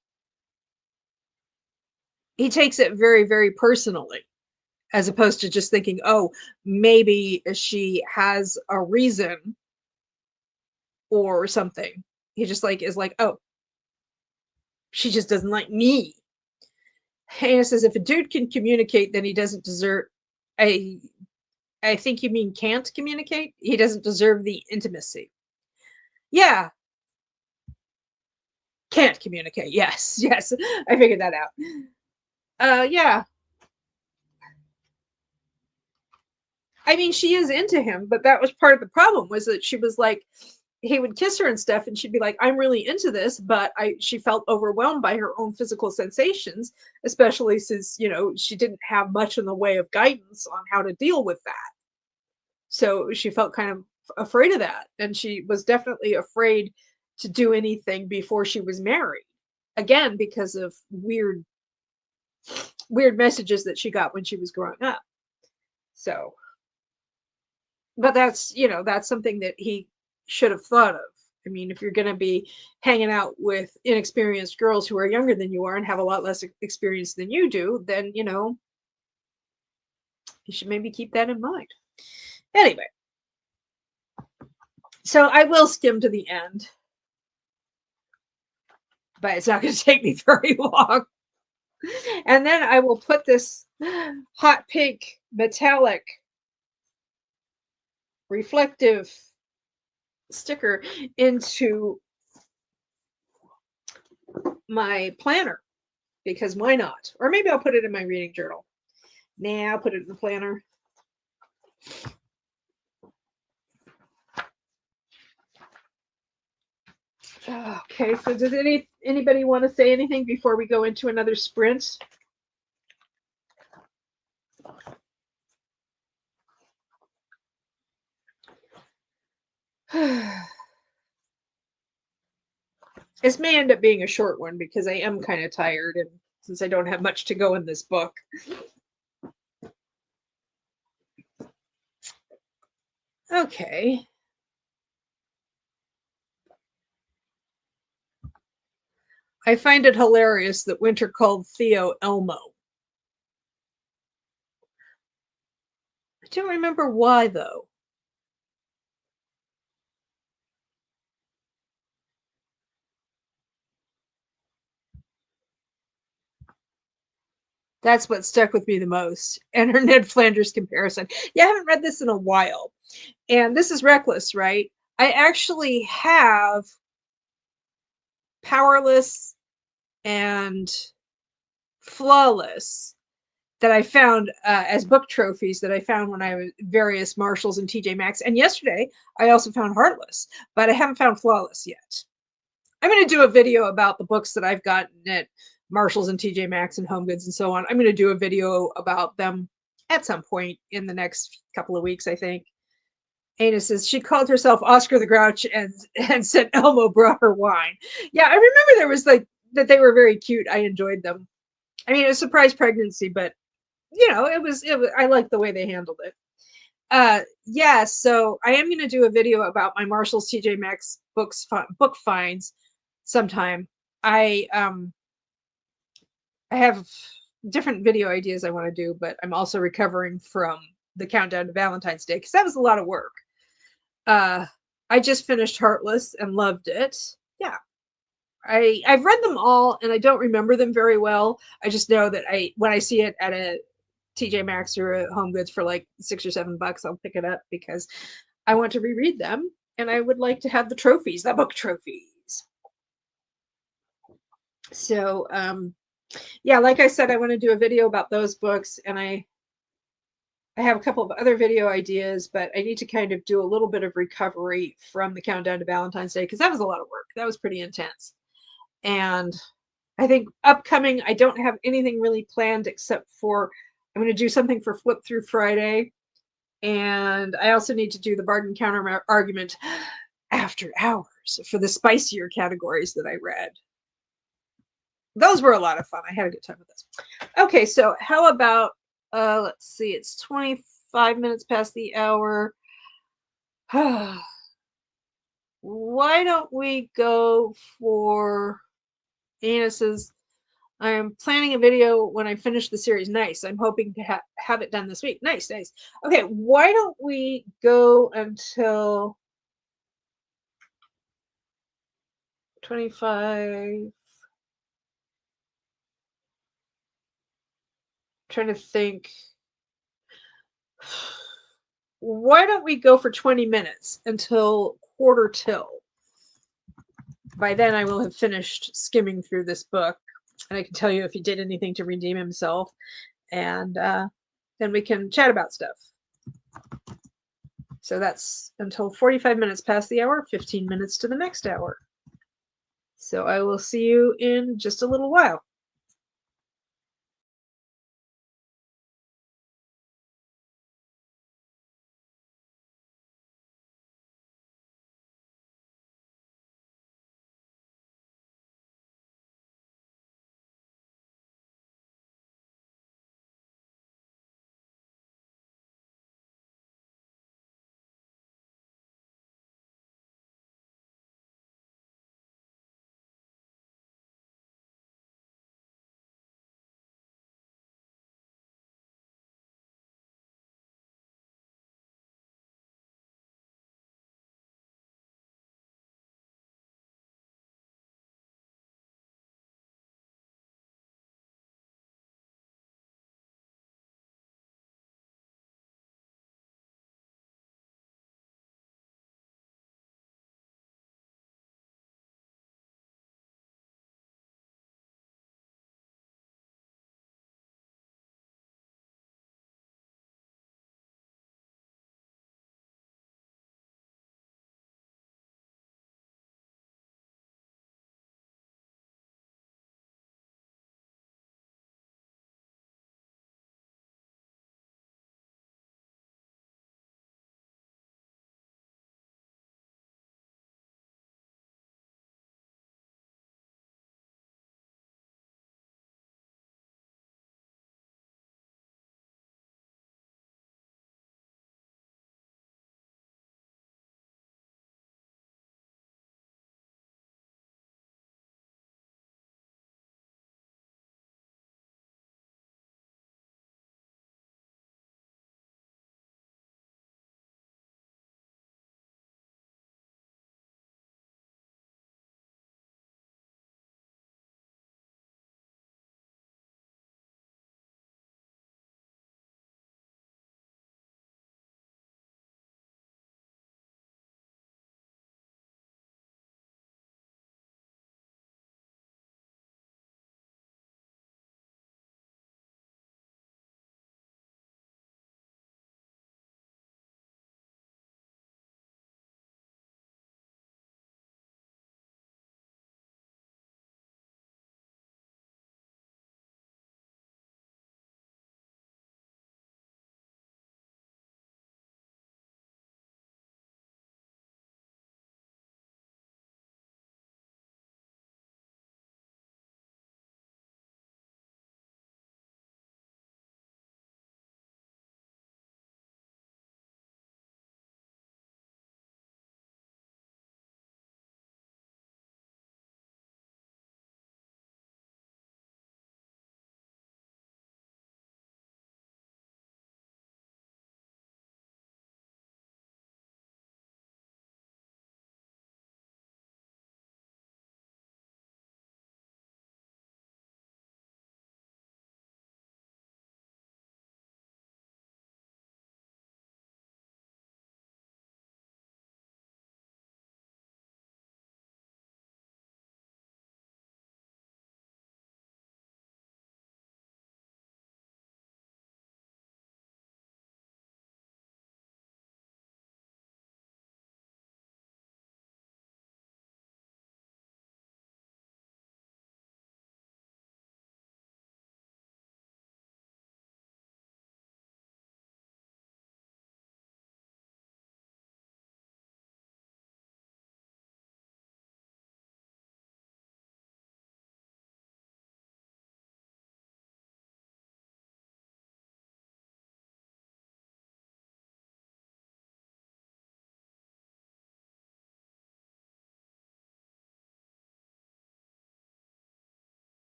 he takes it very, very personally, as opposed to just thinking, oh, maybe she has a reason or something. He just like is like, oh, She just doesn't like me. Hannah says, if a dude can communicate, then he doesn't deserve. I I think you mean can't communicate. He doesn't deserve the intimacy. Yeah, can't communicate. Yes, yes, I figured that out. Yeah. I mean, she is into him, but that was part of the problem was that she was like, he would kiss her and stuff, and she'd be like, "I'm really into this," but she felt overwhelmed by her own physical sensations, especially since she didn't have much in the way of guidance on how to deal with that. So she felt kind of afraid of that, and she was definitely afraid to do anything before she was married. Again, because of weird messages that she got when she was growing up. So, but that's something that he should have thought of. I mean, if you're going to be hanging out with inexperienced girls who are younger than you are and have a lot less experience than you do, then, you should maybe keep that in mind. Anyway, so I will skim to the end, but it's not going to take me very long. And then I will put this hot pink metallic reflective sticker into my planner because why not? Or maybe I'll put it in my reading journal. Nah, I'll put it in the planner. Okay, so does anybody want to say anything before we go into another sprint? This may end up being a short one because I am kind of tired, and since I don't have much to go in this book. Okay. I find it hilarious that Winter called Theo Elmo. I don't remember why, though. That's what stuck with me the most. And her Ned Flanders comparison. Yeah, I haven't read this in a while. And this is Reckless, right? I actually have Powerless and Flawless that I found as book trophies that I found when I was various Marshalls and TJ Maxx. And yesterday I also found Heartless, but I haven't found Flawless yet. I'm going to do a video about the books that I've gotten at Marshalls and TJ Maxx and Home Goods and so on. I'm going to do a video about them at some point in the next couple of weeks, I think. Ana says she called herself Oscar the Grouch and said Elmo brought her wine. Yeah, I remember there was like that they were very cute. I enjoyed them. I mean, it was a surprise pregnancy, but it was I liked the way they handled it. Yeah, so I am going to do a video about my Marshalls TJ Maxx book finds sometime. I have different video ideas I want to do, but I'm also recovering from the countdown to Valentine's Day because that was a lot of work. I just finished Heartless and loved it. Yeah. I've read them all and I don't remember them very well. I just know that when I see it at a TJ Maxx or a Home Goods for like $6 or $7, I'll pick it up because I want to reread them and I would like to have the trophies, the book trophies. So yeah, like I said, I want to do a video about those books, and I have a couple of other video ideas, but I need to kind of do a little bit of recovery from the countdown to Valentine's Day because that was a lot of work. That was pretty intense. And I think upcoming, I don't have anything really planned except for I'm going to do something for Flip Through Friday. And I also need to do the bargain counter argument after hours for the spicier categories that I read. Those were a lot of fun. I had a good time with this. Okay, so how about let's see, it's 25 minutes past the hour. Why don't we go for Anna says, I am planning a video when I finish the series. Nice. I'm hoping to have it done this week. Nice, nice. Okay, why don't we go until 25 trying to think. Why don't we go for 20 minutes until quarter till? By then, I will have finished skimming through this book, and I can tell you if he did anything to redeem himself, and then we can chat about stuff. So that's until 45 minutes past the hour, 15 minutes to the next hour. So I will see you in just a little while.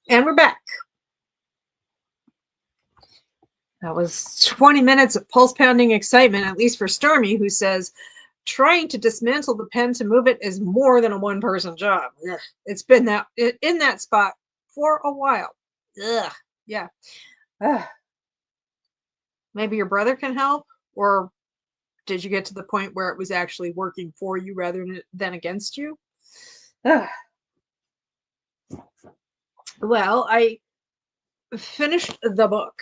And we're back. That was 20 minutes of pulse pounding excitement, at least for Stormy, who says, trying to dismantle the pen to move it is more than a one person job. Ugh. It's been in that spot for a while. Ugh. Yeah. Ugh. Maybe your brother can help, or did you get to the point where it was actually working for you rather than against you? Ugh. Well, I finished the book.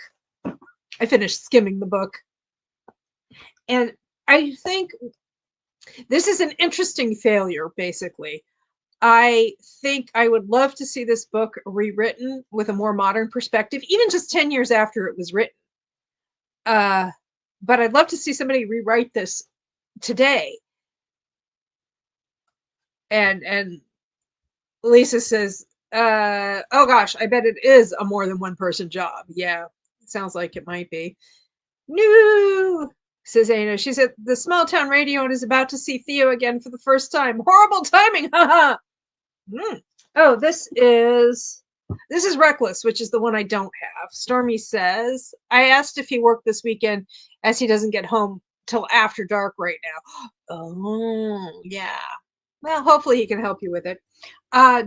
I finished skimming the book. And I think this is an interesting failure, basically. I think I would love to see this book rewritten with a more modern perspective, even just 10 years after it was written. But I'd love to see somebody rewrite this today. And Lisa says, oh gosh, I bet it is a more than one person job. Yeah, it sounds like it might be. No, says Ana. She said the small town radio and is about to see Theo again for the first time. Horrible timing, haha. Oh, this is Reckless, which is the one I don't have. Stormy says, I asked if he worked this weekend as he doesn't get home till after dark right now. Oh, yeah. Well, hopefully he can help you with it.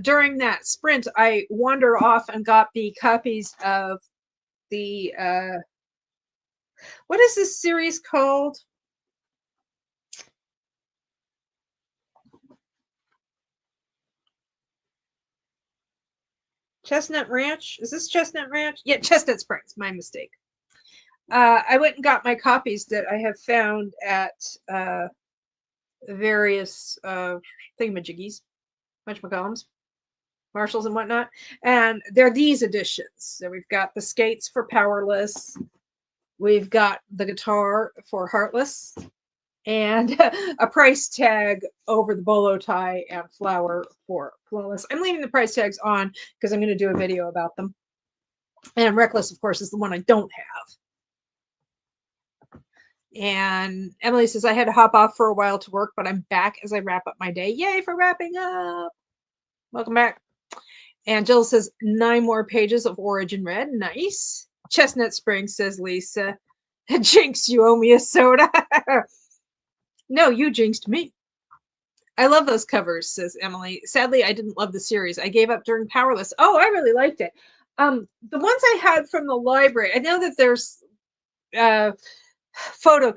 During that sprint, I wandered off and got the copies of the what is this series called? Chestnut Ranch? Is this Chestnut Ranch? Yeah, Chestnut Springs. My mistake. I went and got my copies that I have found at various thingamajiggies, whatchamacallums, Marshalls and whatnot. And they're these editions. So we've got the skates for Powerless. We've got the guitar for Heartless. And a price tag over the bolo tie and flower for Flawless. I'm leaving the price tags on because I'm going to do a video about them. And Reckless, of course, is the one I don't have. And Emily says, I had to hop off for a while to work, but I'm back as I wrap up my day. Yay for wrapping up. Welcome back. And Jill says, 9 more pages of Origin Red. Nice. Chestnut Springs, says Lisa. Jinx, you owe me a soda. No, you jinxed me. I love those covers, says Emily. Sadly, I didn't love the series. I gave up during Powerless. Oh, I really liked it. The ones I had from the library, I know that there's photo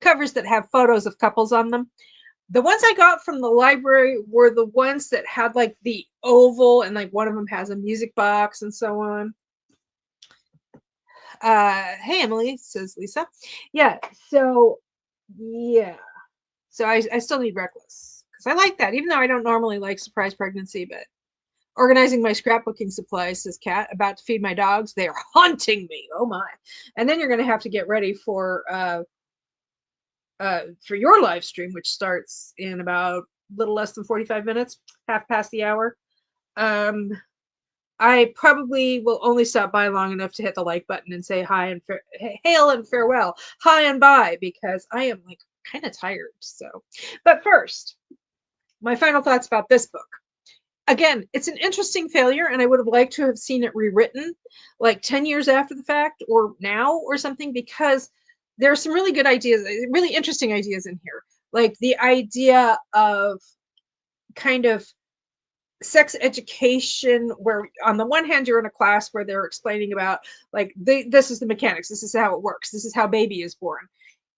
covers that have photos of couples on them. The ones I got from the library were the ones that had like the oval and like one of them has a music box and so on. Hey, Emily, says Lisa. Yeah, so I still need Reckless because I like that, even though I don't normally like surprise pregnancy. But organizing my scrapbooking supplies, says Kat. About to feed my dogs. They are haunting me. Oh my! And then you're going to have to get ready for your live stream, which starts in about a little less than 45 minutes, half past the hour. I probably will only stop by long enough to hit the like button and say hi and hail and farewell, hi and bye, because I am like kind of tired. So, but first, my final thoughts about this book. Again, it's an interesting failure, and I would have liked to have seen it rewritten like 10 years after the fact or now or something, because there are some really good ideas, really interesting ideas in here. Like the idea of kind of sex education, where on the one hand you're in a class where they're explaining about like this is the mechanics, this is how it works, this is how baby is born,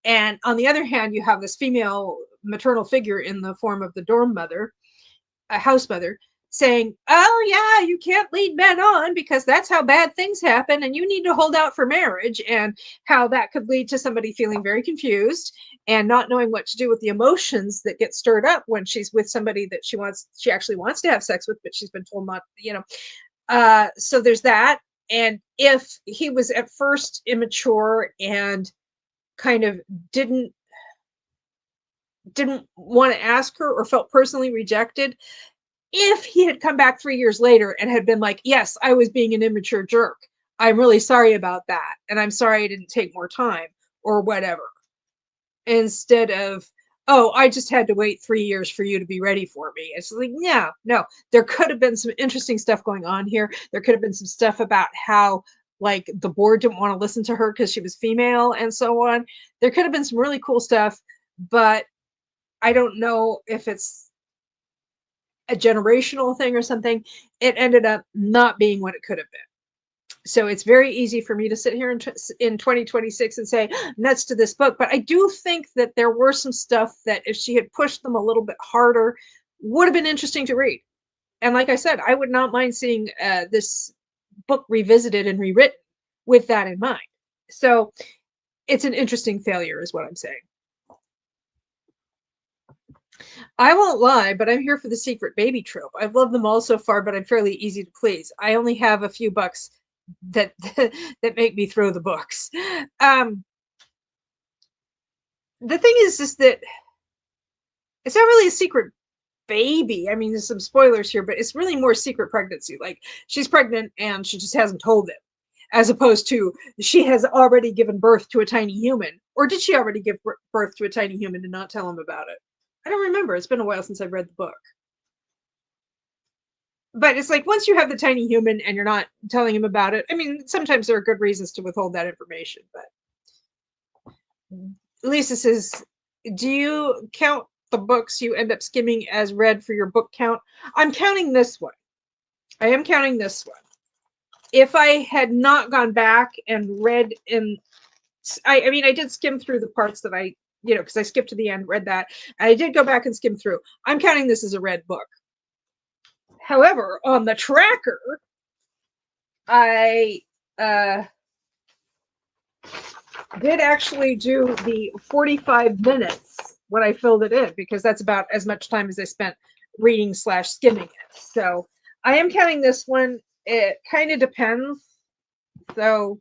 and on the other hand you have this female maternal figure in the form of the dorm mother, a house mother, saying, oh yeah, you can't lead men on because that's how bad things happen and you need to hold out for marriage, and how that could lead to somebody feeling very confused and not knowing what to do with the emotions that get stirred up when she's with somebody that she actually wants to have sex with, but she's been told not, so there's that. And if he was at first immature and kind of didn't want to ask her or felt personally rejected, if he had come back 3 years later and had been like, yes, I was being an immature jerk, I'm really sorry about that, and I'm sorry I didn't take more time or whatever, instead of, oh, I just had to wait 3 years for you to be ready for me. It's like, yeah, no, there could have been some interesting stuff going on here. There could have been some stuff about how like the board didn't want to listen to her because she was female and so on. There could have been some really cool stuff, but I don't know if it's a generational thing or something. It ended up not being what it could have been. So it's very easy for me to sit here in 2026 and say nuts to this book, but I do think that there were some stuff that if she had pushed them a little bit harder would have been interesting to read. And like I said, I would not mind seeing this book revisited and rewritten with that in mind. So it's an interesting failure is what I'm saying. I won't lie, but I'm here for the secret baby trope. I've loved them all so far, but I'm fairly easy to please. I only have a few bucks that that make me throw the books. Um, the thing is just that it's not really a secret baby. I mean, there's some spoilers here, but it's really more secret pregnancy. Like she's pregnant and she just hasn't told them, as opposed to she has already given birth to a tiny human. Or did she already give birth to a tiny human and not tell him about it? I don't remember. It's been a while since I've read the book. But it's like once you have the tiny human and you're not telling him about it, I mean, sometimes there are good reasons to withhold that information. But Lisa says, do you count the books you end up skimming as read for your book count? I'm counting this one. I am counting this one. If I had not gone back and read in, I mean, I did skim through the parts that I, because I skipped to the end, read that. And I did go back and skim through. I'm counting this as a read book. However, on the tracker, I did actually do the 45 minutes when I filled it in, because that's about as much time as I spent reading / skimming it. So I am counting this one. It kind of depends. So,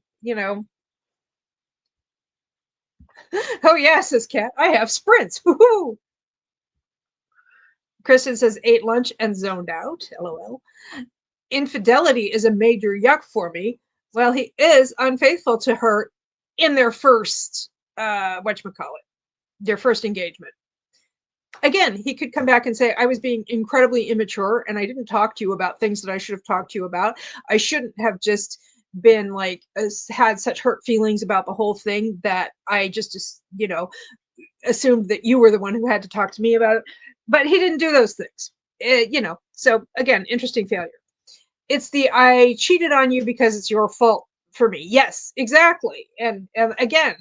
oh yeah, says Kat, I have sprints. Woohoo! Kristen says ate lunch and zoned out. LOL. Infidelity is a major yuck for me. Well, he is unfaithful to her in their first whatchamacallit, their first engagement. Again, he could come back and say, I was being incredibly immature and I didn't talk to you about things that I should have talked to you about. I shouldn't have just been like had such hurt feelings about the whole thing that I just assumed that you were the one who had to talk to me about it. But he didn't do those things. So again, interesting failure. It's the I cheated on you because it's your fault for me. Yes, exactly. And again,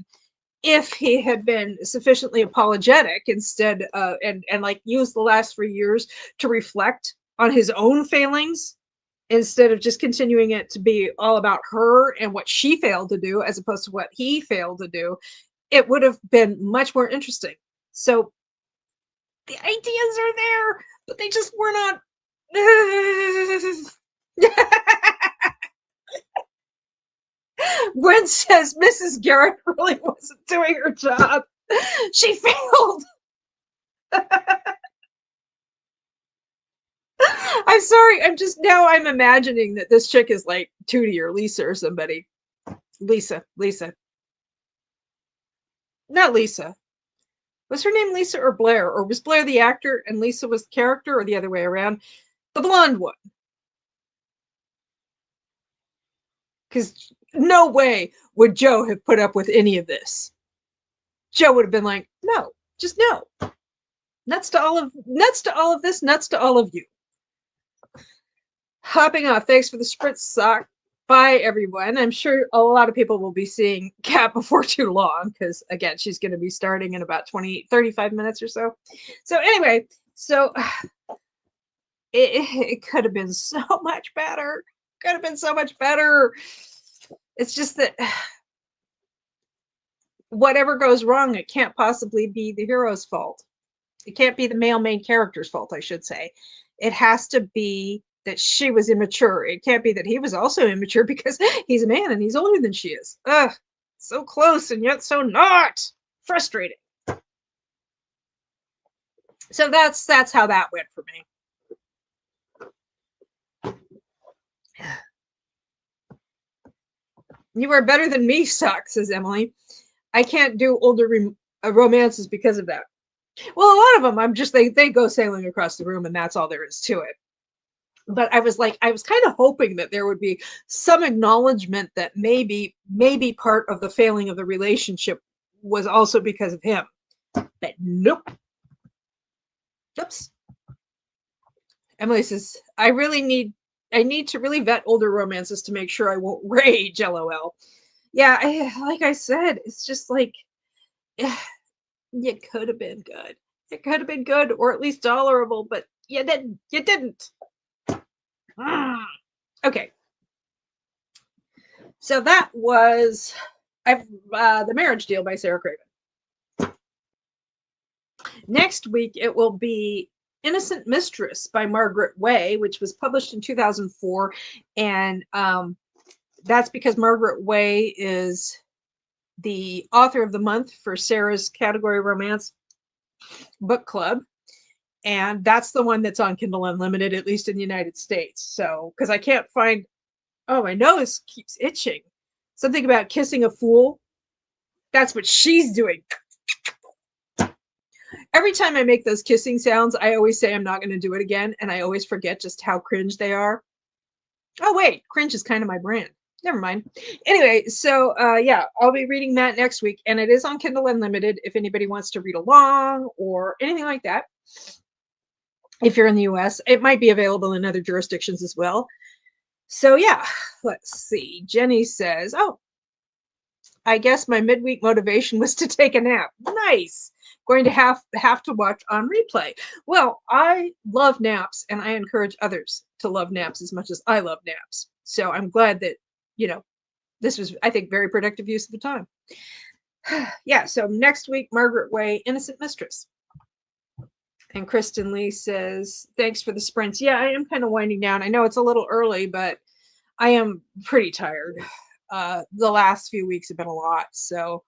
if he had been sufficiently apologetic instead and like used the last 3 years to reflect on his own failings instead of just continuing it to be all about her and what she failed to do as opposed to what he failed to do, it would have been much more interesting. So the ideas are there, but they just were not. Gwen says Mrs. Garrett really wasn't doing her job. She failed. I'm sorry. I'm imagining that this chick is like Tootie or Lisa or somebody. Lisa. Not Lisa. Was her name Lisa or Blair? Or was Blair the actor and Lisa was the character, or the other way around? The blonde one. Because no way would Joe have put up with any of this. Joe would have been like, no, just no. Nuts to all of this, nuts to all of you. Hopping off. Thanks for the sprint sock. Bye, everyone. I'm sure a lot of people will be seeing Kat before too long because, again, she's going to be starting in about 35 minutes or so. So anyway, it could have been so much better. Could have been so much better. It's just that whatever goes wrong, it can't possibly be the hero's fault. It can't be the male main character's fault, I should say. It has to be that she was immature. It can't be that he was also immature because he's a man and he's older than she is. Ugh, so close and yet so not. Frustrating. So that's how that went for me. You are better than me, Suck, says Emily. I can't do older romances because of that. Well, a lot of them, I'm just they go sailing across the room, and that's all there is to it. But I was like, I was kind of hoping that there would be some acknowledgement that maybe part of the failing of the relationship was also because of him. But nope. Oops. Emily says, I need to really vet older romances to make sure I won't rage, lol. Yeah, like I said, it's just like it could have been good. It could have been good or at least tolerable, but you didn't. You didn't. Mm. Okay. So that was The Marriage Deal by Sarah Craven. Next week, it will be Innocent Mistress by Margaret Way, which was published in 2004. And that's because Margaret Way is the author of the month for Sarah's category romance book club. And that's the one that's on Kindle Unlimited, at least in the United States. So, because I can't find, oh, my nose keeps itching. Something about kissing a fool. That's what she's doing. Every time I make those kissing sounds, I always say I'm not going to do it again. And I always forget just how cringe they are. Oh, wait, cringe is kind of my brand. Never mind. Anyway, so yeah, I'll be reading that next week. And it is on Kindle Unlimited if anybody wants to read along or anything like that. If you're in the US, it might be available in other jurisdictions as well. So yeah, let's see. Jenny says, oh, I guess my midweek motivation was to take a nap. Nice. Going to have to watch on replay. Well, I love naps, and I encourage others to love naps as much as I love naps. So I'm glad that, this was, I think, very productive use of the time. Yeah, so next week, Margaret Way, Innocent Mistress. And Kristen Lee says, thanks for the sprints. Yeah, I am kind of winding down. I know it's a little early, but I am pretty tired. The last few weeks have been a lot. So,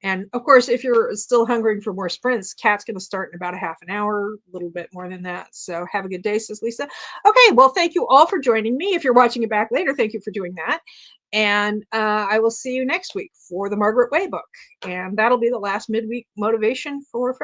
and of course, if you're still hungering for more sprints, Kat's going to start in about a half an hour, a little bit more than that. So have a good day, says Lisa. Okay, well, thank you all for joining me. If you're watching it back later, thank you for doing that. And I will see you next week for the Margaret Way book. And that'll be the last midweek motivation for February.